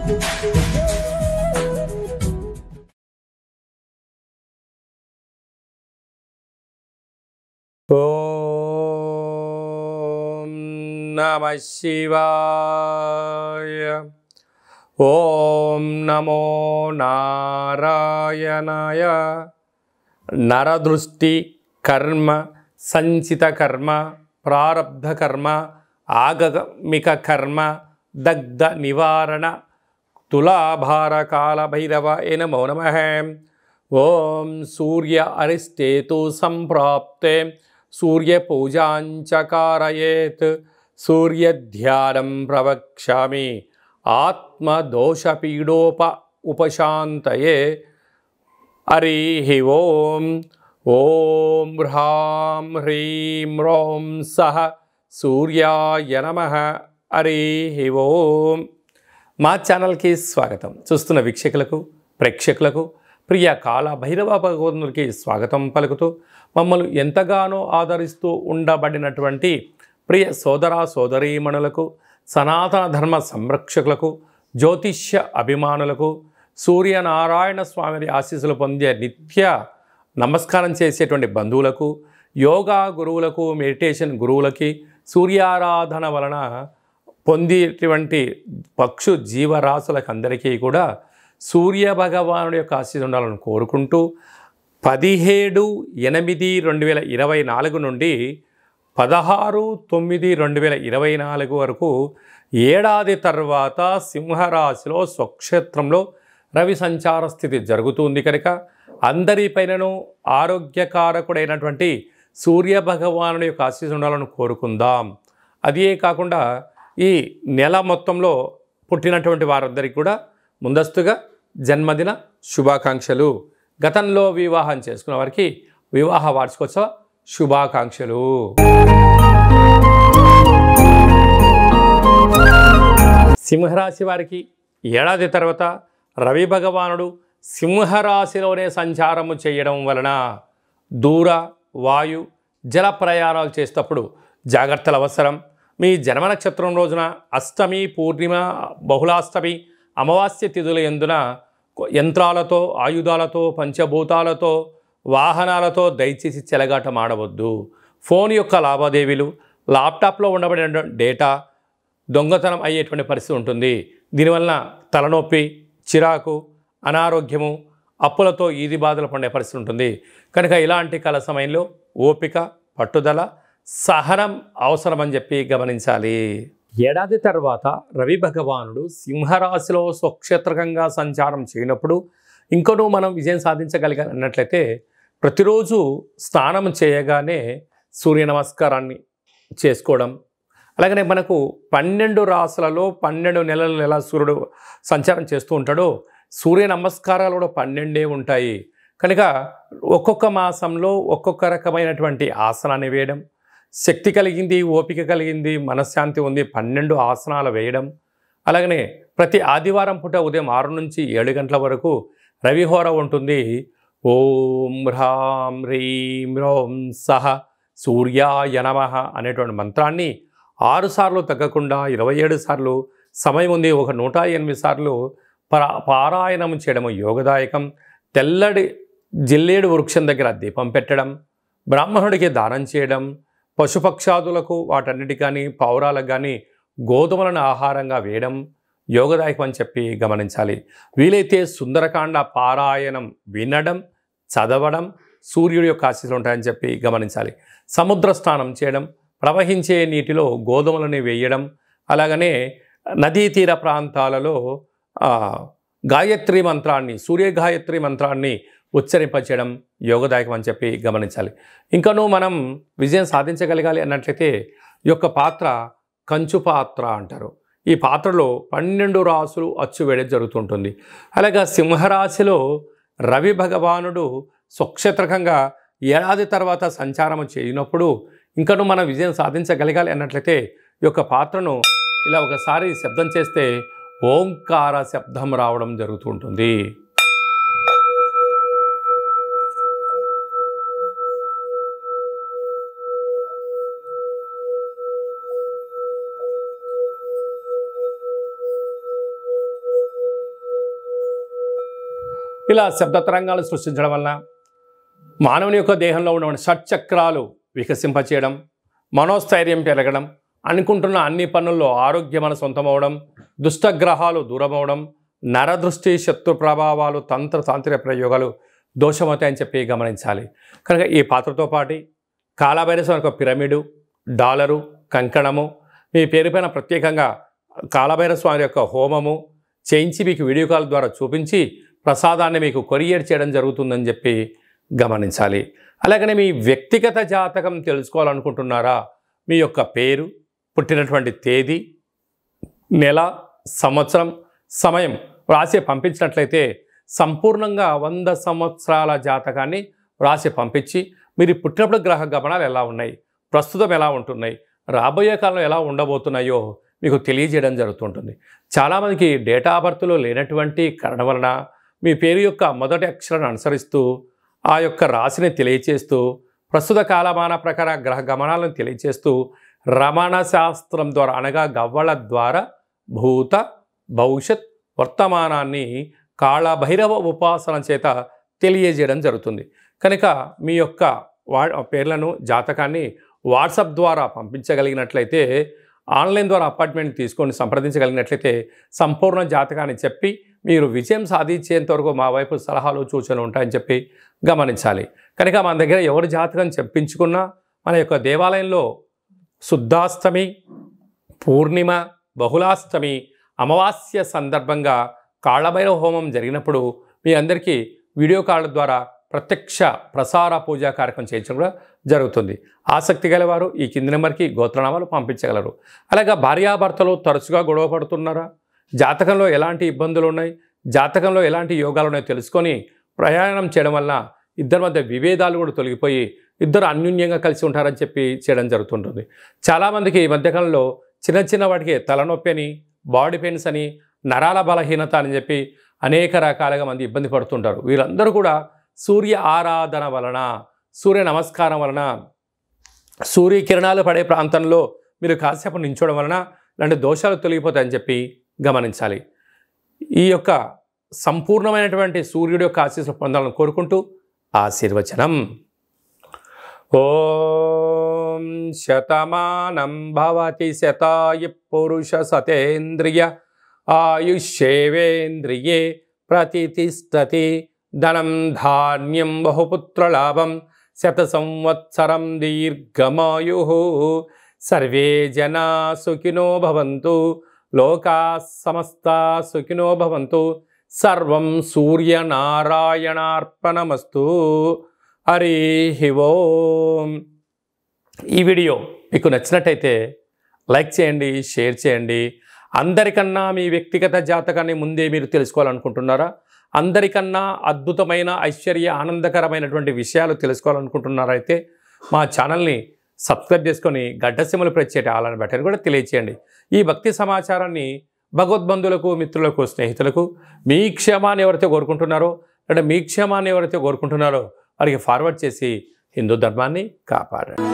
ఓం నమః శివాయ. ఓం నమో నారాయణాయ. నరదృష్టి కర్మ సంచిత కర్మ ప్రారబ్ధ కర్మ ఆగమిక కర్మ దగ్ధ నివారణ తులాభార కాల భైరవ నమో నమః. ఓం సూర్య అరిష్టేతు సంప్రాప్తే సూర్య పూజాంచకారయేత్. సూర్యధ్యానం ప్రవక్ష్యామి ఆత్మదోషపీడోప ఉపశాంతయే. హరి ఓం. ఓం హ్రాం హ్రీం రోం సః సూర్యాయ నమః. హరి ఓం. మా ఛానల్కి స్వాగతం. చూస్తున్న వీక్షకులకు ప్రేక్షకులకు ప్రియ కాల భైరవ భగవంతునికి స్వాగతం పలుకుతూ మమ్మల్ని ఎంతగానో ఆదరిస్తూ ఉండబడినటువంటి ప్రియ సోదర సోదరీమణులకు, సనాతన ధర్మ సంరక్షకులకు, జ్యోతిష్య అభిమానులకు, సూర్యనారాయణ స్వామి ఆశీస్సులు పొందే నిత్య నమస్కారం చేసేటువంటి బంధువులకు, యోగా గురువులకు, మెడిటేషన్ గురువులకి, సూర్యారాధన వలన పొందేటువంటి పక్షు జీవరాశులకు అందరికీ కూడా సూర్య భగవానుడి యొక్క ఆశీస్సులు ఉండాలని కోరుకుంటూ 17/8/2024 నుండి 16/9/2024 వరకు ఏడాది తర్వాత సింహరాశిలో స్వక్షేత్రంలో రవి సంచార స్థితి జరుగుతుంది కనుక అందరిపైనను ఆరోగ్యకారకుడైనటువంటి సూర్య భగవానుడి యొక్క ఆశీస్సులు ఉండాలని కోరుకుందాం. అదే కాకుండా ఈ నెల మొత్తంలో పుట్టినటువంటి వారందరికీ కూడా ముందస్తుగా జన్మదిన శుభాకాంక్షలు. గతంలో వివాహం చేసుకున్న వారికి వివాహ వార్షికోత్సవ శుభాకాంక్షలు. సింహరాశి వారికి ఏడాది తర్వాత రవి భగవానుడు సింహరాశిలోనే సంచారము చేయడం వలన దూర వాయు జల ప్రయాణాలు చేసేటప్పుడు జాగ్రత్తలు అవసరం. మీ జన్మ నక్షత్రం రోజున అష్టమి, పూర్ణిమ, బహుళాష్టమి, అమావాస్య తిథుల యందున యంత్రాలతో, ఆయుధాలతో, పంచభూతాలతో, వాహనాలతో దయచేసి చెలగాటం ఆడవద్దు. ఫోన్ యొక్క లావాదేవీలు, ల్యాప్టాప్లో ఉండబడిన డేటా దొంగతనం అయ్యేటువంటి పరిస్థితి ఉంటుంది. దీనివల్ల తలనొప్పి, చిరాకు, అనారోగ్యము, అప్పులతో ఈది బాధలు పడే పరిస్థితి ఉంటుంది. కనుక ఇలాంటి కాల సమయంలో ఓపిక, పట్టుదల, సహనం అవసరమని చెప్పి గమనించాలి. ఏడాది తర్వాత రవి భగవానుడు సింహరాశిలో స్వక్షేత్రకంగా సంచారం చేయనప్పుడు ఇంకనూ మనం విజయం సాధించగలిగాలి అన్నట్లయితే ప్రతిరోజు స్నానం చేయగానే సూర్య నమస్కారాన్ని చేసుకోవడం. అలాగనే మనకు 12 రాశులలో 12 నెలలు ఎలా సూర్యుడు సంచారం చేస్తూ ఉంటాడో సూర్య నమస్కారాలు కూడా 12 ఉంటాయి. కనుక ఒక్కొక్క మాసంలో ఒక్కొక్క రకమైనటువంటి ఆసనాన్ని వేయడం, శక్తి కలిగింది, ఓపిక కలిగింది, మనశ్శాంతి ఉంది 12 ఆసనాలు వేయడం. అలాగనే ప్రతి ఆదివారం పూట ఉదయం 6 నుంచి 7 గంటల వరకు రవిహోర ఉంటుంది. ఓం హ్రాం హ్రీం రోం సః సూర్యాయ నమః అనేటువంటి మంత్రాన్ని 6 సార్లు తగ్గకుండా 27 సార్లు సమయం ఉంది, ఒక 108 సార్లు పారాయణం చేయడం యోగదాయకం. తెల్లటి జిల్లేడు వృక్షం దగ్గర దీపం పెట్టడం, బ్రాహ్మణుడికి దానం చేయడం, పశుపక్షాదులకు వాటన్నిటి కానీ పౌరాలకు కానీ గోధుమలను ఆహారంగా వేయడం యోగదాయకం అని చెప్పి గమనించాలి. వీలైతే సుందరకాండ పారాయణం వినడం, చదవడం సూర్యుడి యొక్క ఆశీస్సులు ఉంటాయని చెప్పి గమనించాలి. సముద్ర స్నానం చేయడం, ప్రవహించే నీటిలో గోధుమలని వేయడం, అలాగనే నదీ తీర ప్రాంతాలలో గాయత్రి మంత్రాన్ని, సూర్య గాయత్రి మంత్రాన్ని ఉచ్చరింపచేయడం యోగదాయకం అని చెప్పి గమనించాలి. ఇంకనూ మనం విజయం సాధించగలగాలి అన్నట్లయితే ఈ యొక్క పాత్ర కంచు పాత్ర అంటారు. ఈ పాత్రలో 12 రాసులు అచ్చు వేయడం జరుగుతుంటుంది. అలాగే సింహరాశిలో రవి భగవానుడు స్వక్షేత్రకంగా ఏడాది తర్వాత సంచారం చేయనప్పుడు ఇంకనూ మనం విజయం సాధించగలగాలి అన్నట్లయితే ఈ యొక్క పాత్రను ఇలా ఒకసారి శబ్దం చేస్తే ఓంకార శబ్దం రావడం జరుగుతుంటుంది. ఇలా శబ్ద తరంగాలు సృష్టించడం వలన మానవుని యొక్క దేహంలో ఉన్న షట్చక్రాలు వికసింపచేయడం, మనోస్థైర్యం పెరగడం, అనుకుంటున్న అన్ని పనుల్లో ఆరోగ్యం మన సొంతమవడం, దుష్టగ్రహాలు దూరమవడం, నరదృష్టి శత్రు ప్రభావాలు తాంత్రిక ప్రయోగాలు దోషమవుతాయని చెప్పి గమనించాలి. కనుక ఈ పాత్రతో పాటు కాలభైరవ యొక్క పిరమిడు, డాలరు, కంకణము, మీ పేరుపైన ప్రత్యేకంగా కాలభైరవ స్వామి యొక్క హోమము చేయించి మీకు వీడియో కాల్ ద్వారా చూపించి ప్రసాదాన్ని మీకు కొరియర్ చేయడం జరుగుతుందని చెప్పి గమనించాలి. అలాగనే మీ వ్యక్తిగత జాతకం తెలుసుకోవాలనుకుంటున్నారా? మీ యొక్క పేరు, పుట్టినటువంటి తేదీ, నెల, సంవత్సరం, సమయం రాసి పంపించినట్లయితే సంపూర్ణంగా 100 సంవత్సరాల జాతకాన్ని రాసి పంపించి మీరు పుట్టినప్పుడు గ్రహ గమనాలు ఎలా ఉన్నాయి, ప్రస్తుతం ఎలా ఉంటున్నాయి, రాబోయే కాలంలో ఎలా ఉండబోతున్నాయో మీకు తెలియజేయడం జరుగుతుంటుంది. చాలామందికి డేటా ఆఫ్ బర్త్లో లేనటువంటి కారణం వలన మీ పేరు యొక్క మొదటి అక్షరాన్ని అనుసరిస్తూ ఆ యొక్క రాశిని తెలియచేస్తూ ప్రస్తుత కాలమాన ప్రకార గ్రహ గమనాలను తెలియచేస్తూ రమణ శాస్త్రం ద్వారా అనగా గవ్వల ద్వారా భూత భవిష్యత్ వర్తమానాన్ని కాళభైరవ ఉపాసన చేత తెలియజేయడం జరుగుతుంది. కనుక మీ యొక్క పేర్లను జాతకాన్ని వాట్సాప్ ద్వారా పంపించగలిగినట్లయితే, ఆన్లైన్ ద్వారా అపాయింట్మెంట్ తీసుకొని సంప్రదించగలిగినట్లయితే సంపూర్ణ జాతకాన్ని చెప్పి మీరు విజయం సాధించేంత వరకు మా వైపు సలహాలు సూచనలు ఉంటాయని చెప్పి గమనించాలి. కనుక మన దగ్గర ఎవరి జాతకం చెప్పించుకున్నా మన యొక్క దేవాలయంలో శుద్ధాష్టమి, పూర్ణిమ, బహుళాష్టమి, అమావాస్య సందర్భంగా కాళభైరవ హోమం జరిగినప్పుడు మీ అందరికీ వీడియో కాల్ ద్వారా ప్రత్యక్ష ప్రసార పూజా కార్యక్రమం చేయించడం కూడా జరుగుతుంది. ఆసక్తి గలవారు ఈ కింది నెంబర్కి గోత్రనామాలు పంపించగలరు. అలాగే భార్యాభర్తలు తరచుగా గొడవ పడుతున్నారా? జాతకంలో ఎలాంటి ఇబ్బందులు ఉన్నాయి, జాతకంలో ఎలాంటి యోగాలు ఉన్నాయో తెలుసుకొని ప్రయాణం చేయడం వల్ల ఇద్దరి మధ్య విభేదాలు కూడా తొలగిపోయి ఇద్దరు అన్యోన్యంగా కలిసి ఉంటారని చెప్పి చేయడం జరుగుతుంటుంది. చాలామందికి ఈ మధ్యకాలంలో చిన్న వాటికి తలనొప్పి అని, బాడీ పెయిన్స్ అని, నరాల బలహీనత అని చెప్పి అనేక రకాలుగా మంది ఇబ్బంది పడుతుంటారు. వీరందరూ కూడా సూర్య ఆరాధన వలన, సూర్య నమస్కారం వలన, సూర్యకిరణాలు పడే ప్రాంతంలో మీరు కాసేపు నించోవడం వలన ఇలాంటి దోషాలు తొలగిపోతాయని చెప్పి గమనించాలి. ఈ యొక్క సంపూర్ణమైనటువంటి సూర్యుడి యొక్క ఆశీస్సులు పొందాలని కోరుకుంటూ ఆశీర్వచనం. ఓం శతమానం భవతి శతాయు పురుష సతేంద్రియ ఆయుష్యేవేంద్రియే ప్రతితిష్టతి ధనం ధాన్యం బహుపుత్రలాభం శత సంవత్సరం దీర్ఘమాయు. సర్వే జనా సుఖినో భవంతు, లోకా సమస్తా సుఖినో భవంతు. సర్వం సూర్యనారాయణార్పణమస్తు. హరి ఓం. ఈ వీడియో మీకు నచ్చినట్టయితే లైక్ చేయండి, షేర్ చేయండి. అందరికన్నా మీ వ్యక్తిగత జాతకాన్ని ముందే మీరు తెలుసుకోవాలనుకుంటున్నారా? అందరికన్నా అద్భుతమైన ఐశ్వర్య ఆనందకరమైనటువంటి విషయాలు తెలుసుకోవాలనుకుంటున్నారా? అయితే మా ఛానల్ని సబ్స్క్రైబ్ చేసుకొని గడ్డసీమలు ప్రెస్ చేయండి, ఆలని బటన్ కూడా తెలియచేయండి. ఈ భక్తి సమాచారాన్ని భగవద్బంధులకు, మిత్రులకు, స్నేహితులకు మీ క్షేమాన్ని ఎవరైతే కోరుకుంటున్నారో అంటే మీ క్షేమాన్ని ఎవరైతే కోరుకుంటున్నారో వారికి ఫార్వర్డ్ చేసి హిందూ ధర్మాన్ని కాపాడండి.